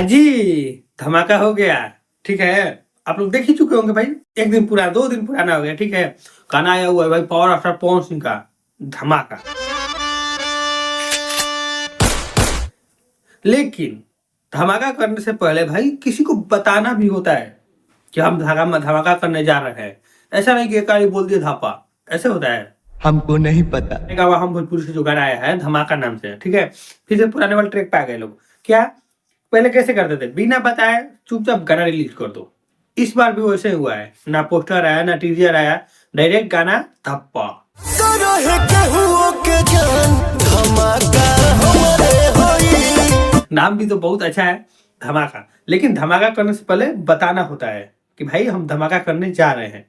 हाँ जी, धमाका हो गया। ठीक है, आप लोग देख ही चुके होंगे भाई। एक दिन पुराना, 2 दिन पुराना हो गया। ठीक है, गाना आया हुआ है भाई पावर स्टार पवन सिंह का धमाका। लेकिन धमाका करने से पहले भाई किसी को बताना भी होता है कि हम धमाका करने जा रहे हैं। ऐसा नहीं कि एक बार बोल दिया धापा, ऐसे होता है। हमको नहीं पता। हम भोजपुरी से जो गाना आया है धमाका नाम से, ठीक है, फिर से पुराने वाले ट्रैक पे आ गए लोग। क्या पहले कैसे करते थे, बिना बताए चुपचाप गाना रिलीज कर दो। इस बार भी वैसे हुआ है, ना पोस्टर आया ना टीजर आया, डायरेक्ट गाना धप्पा। नाम भी तो बहुत अच्छा है, धमाका। लेकिन धमाका करने से पहले बताना होता है कि भाई हम धमाका करने जा रहे हैं।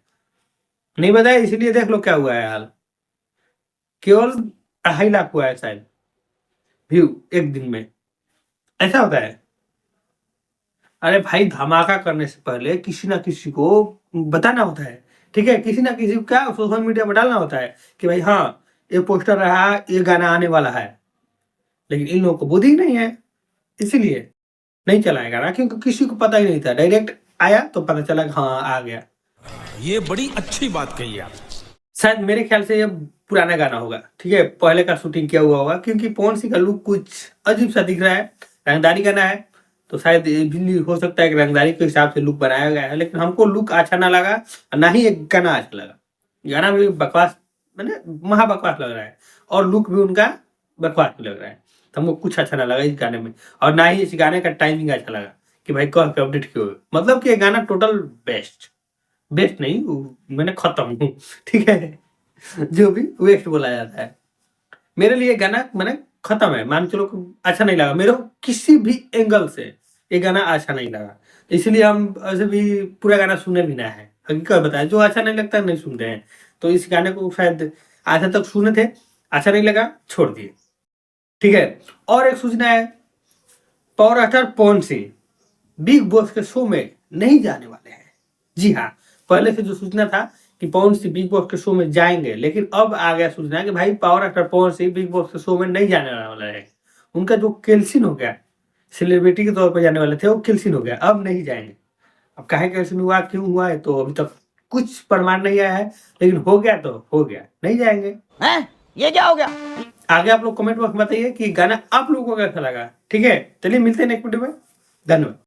नहीं बताया, इसलिए देख लो क्या हुआ है हाल। केवल 2.5 लाख हुआ है शायद व्यू एक दिन में, ऐसा होता है। अरे भाई धमाका करने से पहले किसी ना किसी को बताना होता है। ठीक है, किसी ना किसी को क्या सोशल मीडिया पर डालना होता है कि भाई हाँ ये पोस्टर रहा, ये गाना आने वाला है। लेकिन इन लोगों को बुद्धि ही नहीं है, इसीलिए नहीं चलाया गाना, क्योंकि किसी को पता ही नहीं था। डायरेक्ट आया तो पता चला हाँ आ गया। ये बड़ी अच्छी बात कही आप। शायद मेरे ख्याल से ये पुराना गाना होगा। ठीक है, पहले का शूटिंग किया हुआ होगा, क्योंकि पवन सिंह का लुक कुछ अजीब सा दिख रहा है। रंगदारी गाना है तो शायद ये भी हो सकता है कि रंगदारी के हिसाब से लुक बनाया गया है। लेकिन हमको लुक अच्छा ना लगा, ना ही एक गाना अच्छा लगा। गाना भी बकवास, मैंने महा बकवास लग रहा है, और लुक भी उनका बकवास लग रहा है। तो हमको कुछ अच्छा ना लगा इस गाने में, और ना ही इस गाने का टाइमिंग अच्छा लगा कि भाई कह के अपडेट क्यों। मतलब कि ये गाना टोटल बेस्ट नहीं, मैंने खत्म हूँ। ठीक है, जो भी वेस्ट बोला जाता है, मेरे लिए गाना मैंने खत्म है, मान चलो अच्छा नहीं लगा मेरे को, किसी भी एंगल से ये गाना अच्छा नहीं लगा। इसलिए हम ऐसे भी पूरा गाना सुने भी ना है, हकीकत बताया, जो अच्छा नहीं लगता नहीं सुनते हैं। तो इस गाने को शायद आधा तक सुने थे, अच्छा नहीं लगा छोड़ दिए। ठीक है, और एक सूचना है, power star Pawan Singh big boss के शो में नहीं जाने वाले हैं। जी हाँ, पहले से जो सूचना था कि पवन सिंह बिग बॉस के शो में जाएंगे, लेकिन अब आ गया सूचना कि भाई power star Pawan Singh big boss के शो में नहीं जाने वाला है। उनका जो कैंसिल हो गया, सेलिब्रिटी के तौर पर जाने वाले थे वो कैंसिल हो गया, अब नहीं जाएंगे। अब काहे कैंसिल हुआ, क्यों हुआ है तो अभी तक कुछ प्रमाण नहीं आया है, लेकिन हो गया तो हो गया, नहीं जाएंगे। ये क्या हो गया? आगे आप लोग कमेंट बॉक्स में बताइए कि गाना आप लोगों को कैसा लगा। ठीक है, चलिए मिलते हैं नेक्स्ट वीडियो में, धन्यवाद।